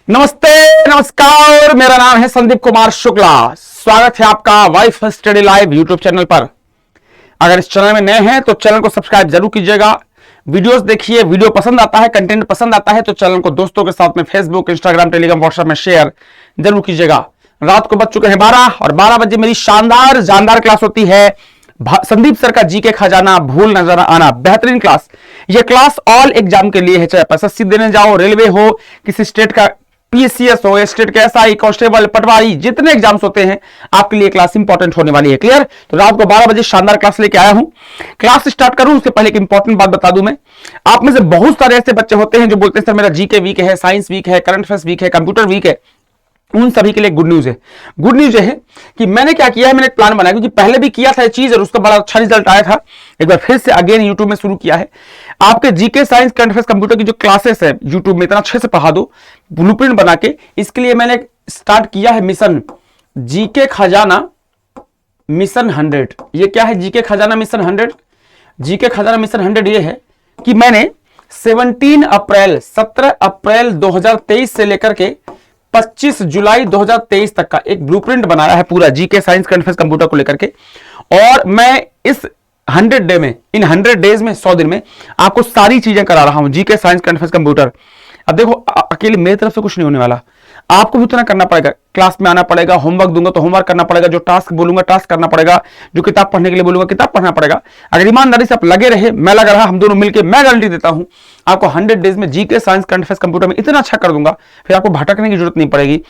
नमस्ते, नमस्कार। मेरा नाम है संदीप कुमार शुक्ला। स्वागत है आपका wife study live YouTube channel पर। अगर इस चैनल में नए हैं तो चैनल को सब्सक्राइब जरूर कीजिएगा। वीडियोस देखिए, वीडियो पसंद आता है, कंटेंट पसंद आता है तो चैनल को दोस्तों के साथ में फेसबुक, इंस्टाग्राम, टेलीग्राम, व्हाट्सएप में शेयर जरूर कीजिएगा। रात को बज चुके हैं 12 और 12 बजे मेरी शानदार क्लास होती है संदीप सर का जीके खजाना भूल न जाना आना। बेहतरीन क्लास। यह क्लास ऑल एग्जाम के लिए है, चाहे एसएससी देने जाओ, रेलवे हो, किसी स्टेट का पीसीएस हो, स्टेट के एसआई, कांस्टेबल, पटवारी, जितने एग्जाम्स होते हैं आपके लिए क्लास इंपॉर्टेंट होने वाली है। क्लियर? तो रात को 12 बजे शानदार क्लास लेके आया हूं। क्लास स्टार्ट करूं उससे पहले एक इंपॉर्टेंट बात बता दूं मैं। आप में से बहुत सारे ऐसे बच्चे होते हैं जो बोलते हैं सर मेरा जीके वीक है, साइंस वीक है, करंट अफेयर्स वीक है, कंप्यूटर वीक है। उन सभी के लिए गुड न्यूज है। गुड न्यूज है कि मैंने क्या किया है, मैंने एक प्लान बनाया, क्योंकि पहले भी किया था ये चीज और उसका बड़ा अच्छा रिजल्ट आया था। एक बार फिर से अगेन यूट्यूब में शुरू किया है। आपके GK, science, current affairs, computer की जो क्लासेस है यूट्यूब में इतना अच्छे से पढ़ा दो ब्लूप्रिंट बना के। इसके लिए मैंने स्टार्ट किया है मिशन जीके खजाना मिशन 100। ये क्या है जीके खजाना मिशन 100? जीके खजाना मिशन 100 ये है कि मैंने 17 अप्रैल 2023 से लेकर के 25 जुलाई 2023 तक का एक ब्लूप्रिंट बनाया है पूरा GK, science, current affairs, computer को लेकर के। और मैं इस 100 डे में, इन 100 डेज में, 100 दिन में आपको सारी चीजें करा रहा हूं, GK, science, current affairs, computer. अब देखो, अकेले मेरी तरफ से कुछ नहीं होने वाला, आपको भी उतना करना पड़ेगा। क्लास में आना पड़ेगा, होमवर्क दूंगा तो होमवर्क करना पड़ेगा, जो टास्क बोलूंगा टास्क करना पड़ेगा, जो किताब पढ़ने के लिए बोलूंगा किताब पढ़ना पड़ेगा। अगर ईमानदारी से आप लगे रहे, मैं लग रहा, हम दोनों मिलकर, मैं गारंटी देता हूं आपको 100 डेज में GK, science, current affairs, computer में इतना अच्छा कर दूंगा, फिर आपको भटकने की जरूरत नहीं पड़ेगी।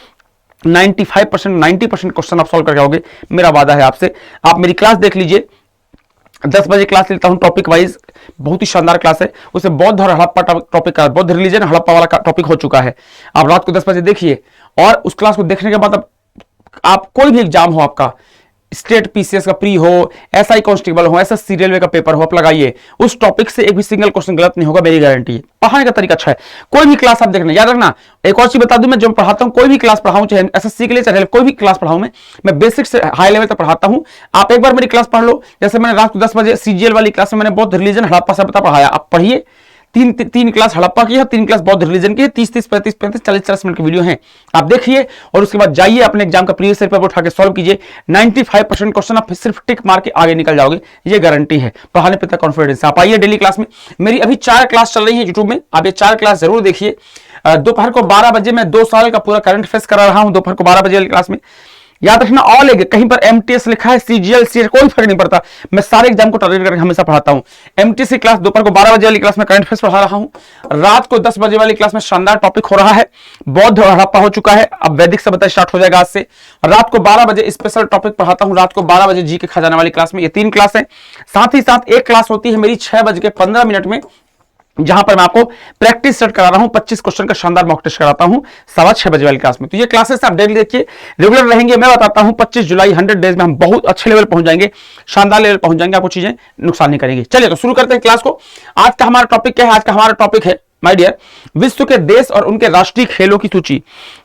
95%, 90% क्वेश्चन आप सॉल्व करके आओगे, मेरा वादा है आपसे। आप मेरी क्लास देख लीजिए, 10 बजे क्लास लेता हूं टॉपिक वाइज, बहुत ही शानदार क्लास है। उसे बौद्ध और हड़प्पा टॉपिक का, बौद्ध रिलीजन हड़प्पा वाला टॉपिक हो चुका है। आप रात को 10 बजे देखिए और उस क्लास को देखने के बाद आप कोई भी एग्जाम हो, आपका स्टेट पीसीएस का प्री हो, एसआई कांस्टेबल हो, एसएससी रेलवे का पेपर हो, आप लगाइए, उस टॉपिक से एक भी सिंगल क्वेश्चन गलत नहीं होगा, मेरी गारंटी है। पढ़ाने का तरीका अच्छा है। कोई भी क्लास आप देखना, याद रखना। एक और चीज बता दूं, मैं जब पढ़ाता हूं, कोई भी क्लास पढ़ाऊं, चाहे एसएससी के लिए, चाहे कोई भी क्लास पढ़ाऊं, मैं बेसिक से हाई लेवल तक पढ़ाता हूं। आप एक बार मेरी क्लास पढ़ लो, जैसे मैंने रात को 10 बजे सीजीएल वाली क्लास में मैंने बौद्ध रिलीजन हड़प्पा सभ्यता पढ़ाया, आप पढ़िए। तीन क्लास हड़प्पा की है, 3 क्लास बौद्ध रिलीजन की है, 30-30, 35-35, 40-40 मिनट की वीडियो है, आप देखिए। और उसके बाद जाइए अपने एग्जाम का प्रीवियस पेपर उठा के सॉल्व कीजिए। 95% क्वेश्चन आप सिर्फ टिक मार के आगे निकल जाओगे, ये गारंटी है। पढ़ाने पे तक कॉन्फिडेंस। आप आइए डेली क्लास में। मेरी अभी 4 क्लास चल रही है यूट्यूब में, आप ये 4 क्लास जरूर देखिए। दोपहर को 12 बजे मैं 2 साल का पूरा करंट अफेयर्स करा रहा हूं, दोपहर को 12 बजे वाली क्लास में। याद रखना, ऑल है, कहीं पर एमटीएस लिखा है, सीजीएल, सीएल, कोई फर्क नहीं पड़ता। मैं सारे एग्जाम को टारगेट करके हमेशा पढ़ाता हूं। एमटीएस की क्लास दोपहर को 12 बजे वाली क्लास में करंट अफेयर्स पढ़ा रहा हूं। रात को 10 बजे वाली क्लास में शानदार टॉपिक हो रहा है, बौद्ध और हड़प्पा हो चुका है, अब वैदिक सभ्यता स्टार्ट हो जाएगा आज से। रात को 12 बजे स्पेशल टॉपिक पढ़ाता हूं, रात को 12 बजे जीके खजाना वाली क्लास में। ये 3 क्लास है। साथ ही साथ एक क्लास होती है मेरी 6:15 में, जहां पर मैं आपको प्रैक्टिस सेट करा रहा हूं, 25 क्वेश्चन का शानदार मॉक टेस्ट कराता हूं 6:15 बजे वाली क्लास में। तो ये क्लासेस आप डेली देखिए, रेगुलर रहेंगे। मैं बताता हूं 25 जुलाई 100 डेज में हम बहुत अच्छे लेवल पहुंच जाएंगे, शानदार लेवल पहुंच जाएंगे, आपको चीजें नुकसान नहीं करेंगी। चलिए तो शुरू करते हैं क्लास को। आज का हमारा टॉपिक क्या है? आज का हमारा टॉपिक है माय डियर, विश्व के देश और उनके राष्ट्रीय खेलों की सूची।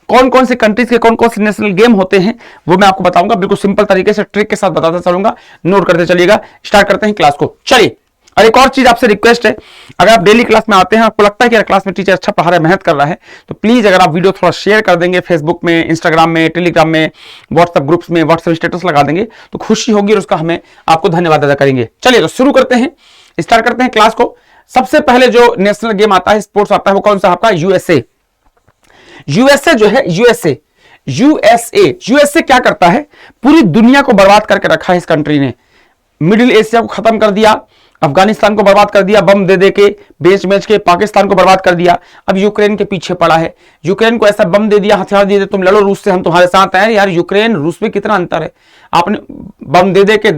कौन कौन से कंट्रीज के कौन कौन से नेशनल गेम होते हैं वो मैं आपको बताऊंगा, बिल्कुल सिंपल तरीके से ट्रिक के साथ बताता चलूंगा, नोट करते चलिएगा। स्टार्ट करते हैं क्लास को, चलिए। और एक और चीज आपसे रिक्वेस्ट है, अगर आप डेली क्लास में आते हैं, आपको लगता है कि क्लास में टीचर अच्छा पढ़ा रहा है, मेहनत कर रहा है, तो प्लीज अगर आप वीडियो थोड़ा शेयर कर देंगे, फेसबुक में, इंस्टाग्राम में, टेलीग्राम में, व्हाट्सएप ग्रुप्स में, व्हाट्सएप स्टेटस लगा देंगे तो खुशी होगी और उसका हमें आपको धन्यवाद अदा करेंगे। चलिए तो शुरू करते हैं, स्टार्ट करते हैं क्लास को। सबसे पहले जो नेशनल गेम आता है, स्पोर्ट्स आता है, वो कौन सा आपका? यूएसए। यूएसए जो है, यूएसए क्या करता है? पूरी दुनिया को बर्बाद करके रखा है इस कंट्री ने। मिडिल एशिया को खत्म कर दिया, अफगानिस्तान को बर्बाद कर दिया, बम दे के, बेच के पाकिस्तान को बर्बाद कर दिया। अब यूक्रेन के पीछे पड़ा है। यूक्रेन को ऐसा बम दे दिया, हथियार दे दिए, तुम लड़ो रूस से, हम तुम्हारे साथ हैं। यार यूक्रेन रूस में कितना अंतर है? आपने बम दे के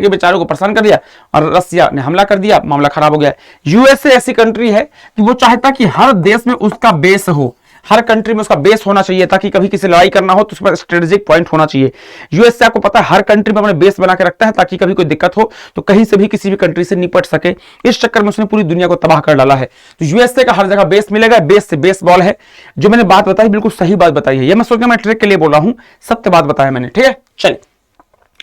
बेचारों को परेशान कर दिया और रसिया ने हमला कर दिया, मामला खराब हो गया। यूएसए ऐसी कंट्री है कि वो चाहता कि हर देश में उसका बेस हो, हर कंट्री में उसका बेस होना चाहिए, ताकि कभी किसी लड़ाई करना हो तो उस पर स्ट्रेटेजिक पॉइंट होना चाहिए। यूएसए आपको पता है हर कंट्री में अपने बेस बना के रखता है, ताकि कभी कोई दिक्कत हो तो कहीं से भी किसी भी कंट्री से निपट सके। इस चक्कर में उसने पूरी दुनिया को तबाह कर डाला है। तो यूएसए का हर जगह बेस मिलेगा, बेस से बेसबॉल है। जो मैंने बात बताई बिल्कुल सही बात बताई है, ये मैं सोचकर मैं ट्रिक के लिए बोल रहा हूं, सत्य बात बताया मैंने, ठीक है। चलिए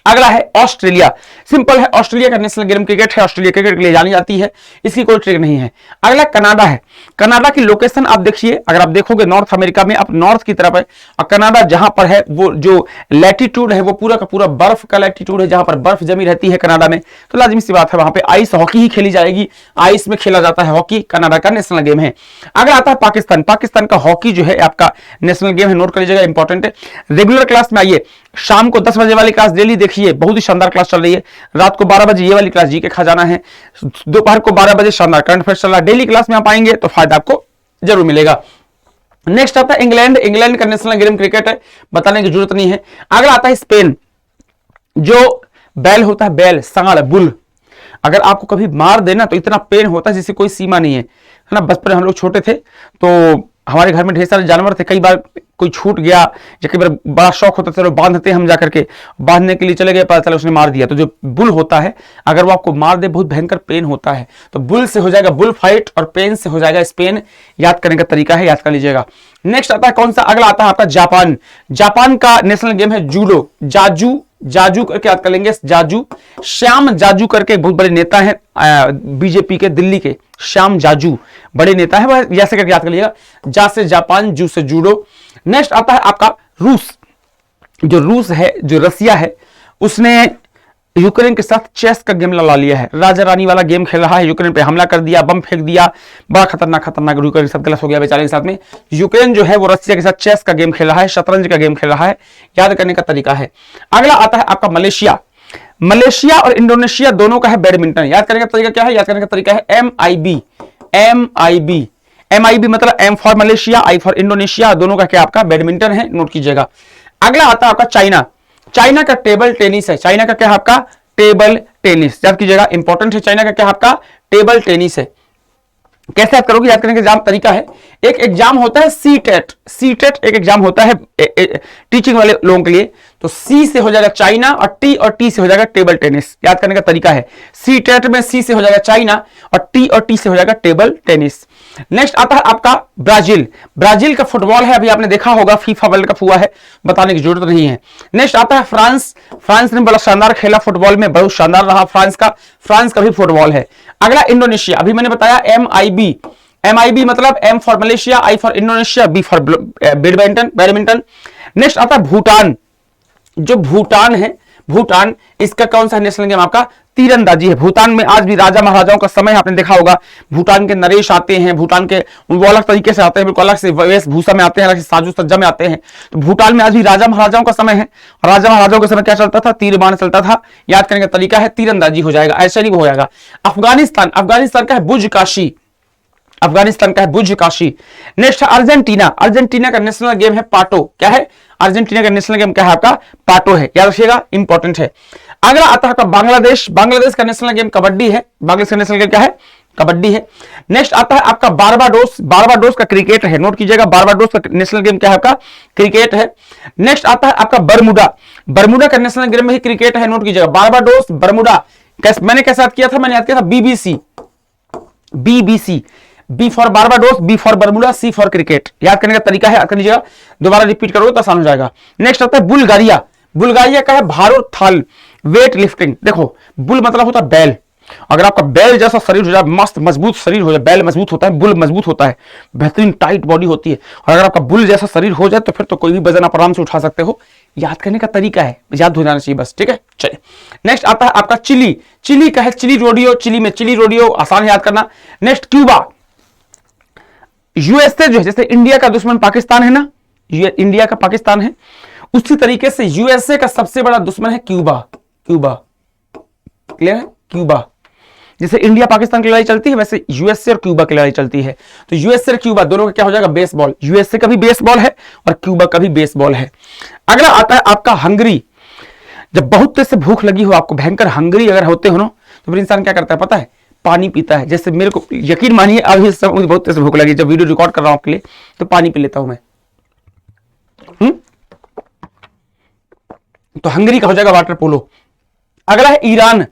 अगला है ऑस्ट्रेलिया। सिंपल है, ऑस्ट्रेलिया का नेशनल गेम क्रिकेट है, ऑस्ट्रेलिया क्रिकेट के लिए जानी जाती है, इसकी कोई ट्रिक नहीं है। अगला कनाडा है। कनाडा की लोकेशन आप देखिए, अगर आप देखोगे नॉर्थ अमेरिका में, आप नॉर्थ की तरफ है, और कनाडा जहां पर है वो जो लैटिट्यूड है वो पूरा का पूरा बर्फ का लैटिट्यूड है, जहां पर बर्फ जमी रहती है कनाडा में, तो लाजिमी सी बात है वहां पे आइस हॉकी ही खेली जाएगी, आइस में खेला जाता है हॉकी, कनाडा का नेशनल गेम है। अगला आता है पाकिस्तान। पाकिस्तान का हॉकी जो है आपका नेशनल गेम है, नोट कर लीजिएगा, इंपॉर्टेंट है। रेगुलर क्लास में आइए, शाम को 10 बजे वाली क्लास डेली देखिए, बहुत ही शानदार क्लास चल रही है। रात को 12 बजे ये वाली क्लास जीके खजाना है, दोपहर को 12 बजे शानदार करंट अफेयर्स चल रहा है। डेली क्लास में आप आएंगे तो फायदा आपको जरूर मिलेगा। नेक्स्ट आता है इंग्लैंड। इंग्लैंड का नेशनल गेम क्रिकेट है, बताने की जरूरत नहीं है। अगला आता है स्पेन। जो बैल होता है, बैल, सांड, बुल, अगर आपको कभी मार देना तो इतना पेन होता है जिससे कोई सीमा नहीं है ना। बचपन में हम लोग छोटे थे तो हमारे घर में ढेर सारे जानवर थे, कई बार कोई छूट गया या कई बार बड़ा शौक होता था, बांधते हम जाकर के, बांधने के लिए चले गए, पता चला उसने मार दिया। तो जो बुल होता है अगर वो आपको मार दे बहुत भयंकर पेन होता है, तो बुल से हो जाएगा बुल फाइट और पेन से हो जाएगा स्पेन। याद करने का तरीका है, याद कर लीजिएगा। नेक्स्ट आता है कौन सा, अगला आता है आपका जापान। जापान का नेशनल गेम है जूडो। जाजू, जाजू करके याद कर लेंगे, जाजू, श्याम जाजू करके बहुत बड़े नेता हैं बीजेपी के दिल्ली के, श्याम जाजू बड़े नेता हैं, वह जैसे करके याद कर लीजिएगा, जा से जापान, जू से जूडो। नेक्स्ट आता है आपका रूस। जो रूस है, जो रसिया है, उसने यूक्रेन के साथ चेस का गेम लड़ा लिया है, राजा रानी वाला गेम खेल रहा है, यूक्रेन पे हमला कर दिया, बम फेंक दिया, बड़ा खतरनाक यूक्रेन के साथ गलत हो गया बेचारे के साथ में। यूक्रेन जो है वो रसिया के साथ चेस का गेम खेल रहा है, शतरंज का गेम खेल रहा है, याद करने का तरीका है। अगला आता है आपका मलेशिया। मलेशिया और इंडोनेशिया दोनों का है बैडमिंटन। याद करने का तरीका क्या है, याद करने का तरीका है MIB। MIB, MIB मतलब M for Malaysia, I for Indonesia, दोनों का क्या आपका बैडमिंटन है, नोट कीजिएगा। अगला आता है आपका चाइना। चाइना का टेबल टेनिस है। चाइना का क्या है आपका टेबल टेनिस, याद कीजिएगा, इंपॉर्टेंट है। चाइना का क्या है आपका टेबल टेनिस है। कैसे याद करोगे, याद करने का एग्जाम तरीका है, एक एग्जाम होता है सीटेट। सीटेट एक एग्जाम होता है टीचिंग वाले लोगों के लिए, तो सी से हो जाएगा चाइना और टी से हो जाएगा टेबल टेनिस। याद करने का तरीका है, सीटेट में सी से हो जाएगा चाइना और टी से हो जाएगा टेबल टेनिस। नेक्स्ट आता है आपका ब्राजील। ब्राजील का फुटबॉल है, अभी आपने देखा होगा, फीफा वर्ल्ड कप हुआ है, बताने की जरूरत नहीं है। नेक्स्ट आता है फ्रांस। फ्रांस ने बड़ा शानदार खेला फुटबॉल में, बहुत शानदार रहा फ्रांस का भी फुटबॉल है। अगला इंडोनेशिया, अभी मैंने बताया MIB। MIB मतलब M for Malaysia, I for Indonesia, B for badminton. Next आता है भूटान। जो भूटान है, भूटान, इसका कौन सा नेशनल गेम आपका तीरंदाजी है। भूटान में आज भी राजा महाराजाओं का समय, आपने देखा होगा, भूटान के नरेश आते हैं, भूटान के वो अलग तरीके से आते हैं, बिल्कुल अलग से वेशभूषा में आते हैं, अलग से साजो सज्जा में आते हैं। तो भूटान में आज भी राजा महाराजाओं का समय है। राजा महाराजाओं के समय क्या चलता था, तीरबान चलता था। याद करने का तरीका है तीरंदाजी हो जाएगा, ऐसा नहीं हो जाएगा। अफगानिस्तान, अफगानिस्तान का है बुर्ज काशी। अफगानिस्तान का है buzkashi. Next Argentina. Argentina का नेशनल गेम है पाटो। क्या है, अर्जेंटीना का नेशनल गेम क्या है आपका पाटो है, याद रखिएगा, इंपॉर्टेंट है। अगला आता है आपका बांग्लादेश। बांग्लादेश का नेशनल गेम कबड्डी है। बांग्लादेश का नेशनल गेम क्या है, कबड्डी है। नेक्स्ट आता है आपका बारबाडोस। बारबाडोस का क्रिकेट है, नोट कीजिएगा, बारबाडोस का नेशनल गेम क्या है आपका क्रिकेट है। नेक्स्ट आता है आपका बरमुडा। बरमुडा का नेशनल गेम में ही क्रिकेट है, नोट कीजिएगा, बारबाडोस, बरमुडा। मैंने कैसे याद किया था, मैंने याद किया था BBC। B for Barbados, B for Bermuda, C for cricket. याद करने का तरीका है, याद कर लीजिएगा, दोबारा रिपीट करोगे तो आसान हो जाएगा। नेक्स्ट आता है बुल्गारिया। बुल्गारिया का है भारोत्थाल, वेट लिफ्टिंग। देखो, बुल मतलब होता है बैल, अगर आपका बैल जैसा शरीर हो जाए, मस्त मजबूत शरीर हो जाए, बैल मजबूत होता है, बुल मजबूत होता है, बेहतरीन टाइट बॉडी होती है, और अगर आपका बुल जैसा शरीर हो जाए तो फिर तो कोई भी वजन आप आराम से उठा सकते हो। याद करने का तरीका है, याद हो जाना चाहिए बस, ठीक है। चलिए नेक्स्ट आता है आपका चिली। चिली का है चिली रोडियो। चिली में चिली रोडियो, आसान याद करना। Next Cuba. यूएसए जो है, जैसे इंडिया का दुश्मन पाकिस्तान है ना, इंडिया का पाकिस्तान है, उसी तरीके से यूएसए का सबसे बड़ा दुश्मन है क्यूबा। क्यूबा, क्लियर है, क्यूबा। जैसे इंडिया पाकिस्तान की लड़ाई चलती है, वैसे यूएसए और क्यूबा की लड़ाई चलती है। तो यूएसए और क्यूबा दोनों का क्या हो जाएगा बेसबॉल। यूएसए का भी बेसबॉल है और क्यूबा का भी बेसबॉल है। अगला आता है आपका हंगरी। जब बहुत तेज से भूख लगी हो, आपको भयंकर हंगरी अगर होते हो ना, तो फिर इंसान क्या करता है पता है, पानी पीता है। जैसे मेरे को यकीन मानिए अभी इस समय मुझे बहुत तेज से भूख लगी, जब वीडियो रिकॉर्ड कर रहा हूं आपके लिए, तो पानी पी लेता हूं मैं। तो हंगरी का हो जाएगा वाटर पोलो। अगला है ईरान।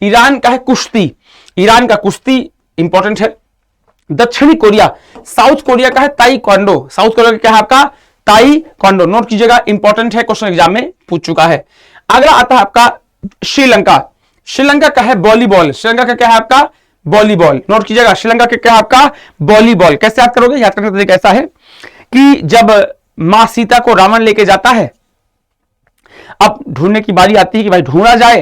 ईरान का है कुश्ती। ईरान का कुश्ती इंपॉर्टेंट है। दक्षिणी कोरिया। साउथ कोरिया का है ताइक्वांडो। साउथ कोरिया का क्या है आपका ताइक्वांडो, नोट कीजिएगा, इंपॉर्टेंट है, क्वेश्चन एग्जाम में पूछ चुका है। अगला आता है आपका श्रीलंका। श्रीलंका का है वॉलीबॉल। श्रीलंका का क्या है आपका वॉलीबॉल। नोट कीजिएगा, श्रीलंका का क्या है आपका वॉलीबॉल। कैसे याद करोगे? याद करने का तरीका ऐसा है कि जब मां सीता को रावण लेके जाता है, अब ढूंढने की बारी आती है कि भाई ढूंढा जाए,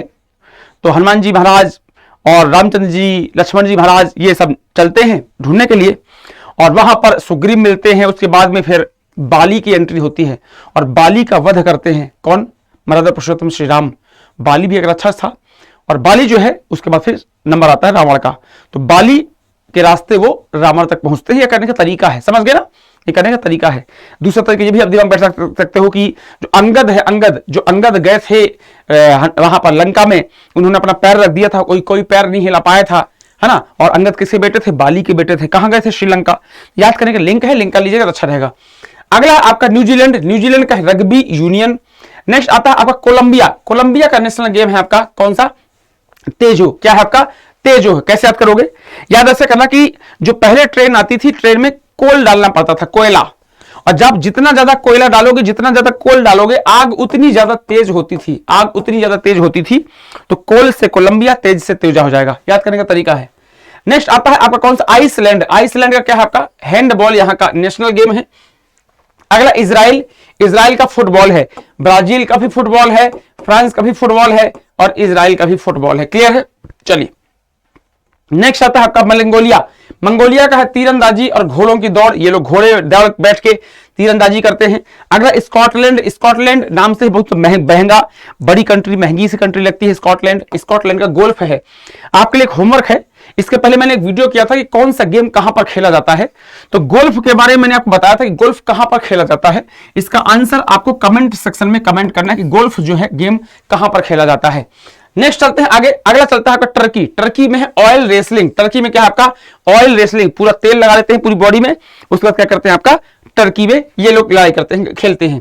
तो हनुमान जी महाराज और रामचंद्र जी, लक्ष्मण जी महाराज ये सब चलते हैं ढूंढने के लिए, और वहां पर सुग्रीव मिलते हैं। उसके बाद में फिर बाली की एंट्री होती है और बाली का वध करते हैं। कौन? मर्यादा पुरुषोत्तम श्री राम। बाली भी एक राक्षस था, और बाली जो है उसके बाद फिर नंबर आता है रावण का। तो बाली के रास्ते वो रावण तक पहुंचते हैं। यह करने का तरीका है, समझ गए ना? ये करने का तरीका है। दूसरा तरीका ये भी आप दिमाग में बैठ सकते हो कि जो अंगद है, अंगद गए थे वहां पर लंका में, उन्होंने अपना पैर रख दिया था, कोई पैर नहीं हिला पाया था, है ना। और अंगद किसके बेटे थे? बाली के बेटे थे। कहां गए थे? श्रीलंका। याद करने का लिंक है, लिंक कर लीजिएगा तो अच्छा रहेगा। अगला आपका न्यूजीलैंड। न्यूजीलैंड का रग्बी यूनियन। नेक्स्ट आता है आपका कोलंबिया। कोलंबिया का नेशनल गेम है आपका कौन सा? तेजो। क्या है आपका? तेजो। कैसे याद करोगे? याद ऐसे करना कि जो पहले ट्रेन आती थी, ट्रेन में कोल डालना पड़ता था, कोयला, और जब जितना ज्यादा कोयला डालोगे, जितना ज्यादा कोल डालोगे, आग उतनी ज्यादा तेज होती थी, आग उतनी ज्यादा तेज होती थी। तो कोल से कोलंबिया, तेज से तेजा हो जाएगा। याद करने का तरीका है। नेक्स्ट आता है आपका कौन सा? आइसलैंड। आइसलैंड का क्या है आपका? हैंडबॉल यहां का नेशनल गेम है। अगला इजराइल। इजराइल का फुटबॉल है। ब्राजील का भी फुटबॉल है, फ्रांस का भी फुटबॉल है, और इजराइल का भी फुटबॉल है। क्लियर है? चलिए नेक्स्ट आता है आपका मंगोलिया। मंगोलिया का है तीरंदाजी और घोड़ों की दौड़। ये लोग घोड़े बैठ के तीरंदाजी करते हैं। अगला स्कॉटलैंड। स्कॉटलैंड नाम से बहुत महंगा, बड़ी कंट्री, महंगी सी कंट्री लगती है स्कॉटलैंड। स्कॉटलैंड का गोल्फ है। आपके लिए एक होमवर्क है, इसके पहले मैंने एक वीडियो किया था कि कौन सा गेम कहां पर खेला जाता है, तो गोल्फ के बारे में मैंने आपको बताया था कि गोल्फ कहां पर खेला जाता है। इसका आंसर आपको कमेंट सेक्शन में कमेंट करना है कि गोल्फ जो है गेम कहां पर खेला जाता है। नेक्स्ट चलते हैं आगे। अगला चलता है आपका टर्की। टर्की में है ऑयल रेसलिंग। टर्की में क्या है आपका? Oil wrestling. पूरा तेल लगा देते हैं पूरी बॉडी में, उसके बाद क्या करते हैं आपका टर्की में ये लोग लड़ाई करते हैं, खेलते हैं।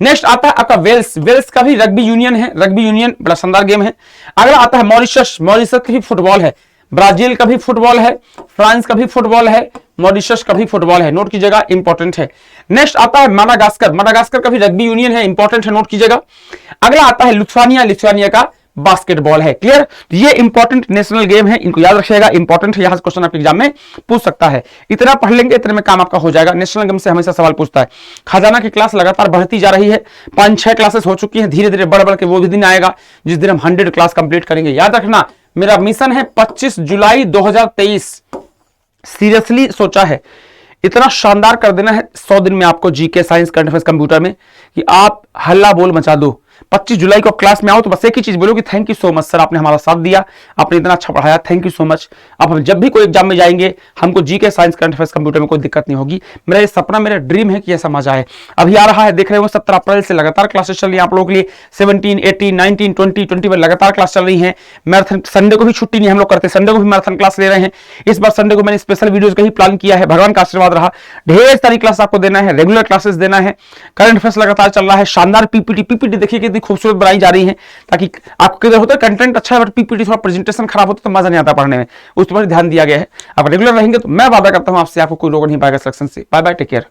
नेक्स्ट आता है आपका वेल्स। वेल्स का भी रग्बी यूनियन है। रग्बी यूनियन बड़ा शानदार गेम है। अगला आता है मॉरिशस। मॉरिशस का भी फुटबॉल है। ब्राजील का भी फुटबॉल है, फ्रांस का भी फुटबॉल है, मॉरिशस का भी फुटबॉल है। नोट कीजिएगा, इंपॉर्टेंट है। नेक्स्ट आता है माडागास्कर। माडागास्कर का भी रग्बी यूनियन है, इंपॉर्टेंट है, नोट कीजिएगा। अगला आता है लिथुआनिया। लिथुआनिया का बास्केटबॉल है। क्लियर? ये इंपॉर्टेंट नेशनल गेम है, इनको याद रखिएगा, इंपॉर्टेंट है। यहां से क्वेश्चन आपके एग्जाम में पूछ सकता है। इतना पढ़ लेंगे, इतने में काम आपका हो जाएगा। नेशनल गेम से हमेशा सवाल पूछता है। खजाना की क्लास लगातार बढ़ती जा रही है, 5-6 क्लासेस हो चुकी हैं। धीरे धीरे बढ़ के वो भी दिन आएगा जिस दिन हम 100 क्लास कंप्लीट करेंगे। याद रखना, मेरा मिशन है 25 जुलाई 2023। सीरियसली सोचा है, इतना शानदार कर देना है 100 दिन में आपको GK, science, current affairs, computer में कि आप हल्ला बोल मचा दो। 25 जुलाई को क्लास में आओ तो बस एक ही चीज बोलो कि thank you so much sir, आपने हमारा साथ दिया, आपने इतना अच्छा पढ़ाया, थैंक यू सो मच। अब हम जब भी कोई एग्जाम में जाएंगे, हमको GK, science, current affairs, computer में कोई दिक्कत नहीं होगी। मेरा ये सपना, मेरा ड्रीम है कि ऐसा मजा आए। अभी आ रहा है, देख रहे हो 17 अप्रैल से लगातार क्लासेस चल रही है आप लोगों के लिए। 17, 18, 19, 20, 20 में लगातार क्लास चल रही है। मैराथन संडे को भी छुट्टी नहीं हम लोग करते, संडे को भी मैराथन क्लास ले रहे हैं। इस बार संडे को मैंने स्पेशल वीडियोज का ही प्लान किया है। भगवान का आशीर्वाद रहा, ढेर सारी क्लास आपको देना है, रेगुलर क्लासेस देना है। करंट अफेयर्स लगातार चल रहा है। शानदार पीपीटी देखिए कितनी खूबसूरत बनाई जा रही है, ताकि आपको किधर होता है कंटेंट अच्छा है बट पीपीटी थोड़ा प्रेजेंटेशन खराब होता है तो मजा नहीं आता पढ़ने में। उस पर ध्यान दिया गया है। आप रेगुलर रहेंगे तो मैं वादा करता हूं आपसे, आपको कोई रोक नहीं पाएगा सिलेक्शन से। Bye bye, take care.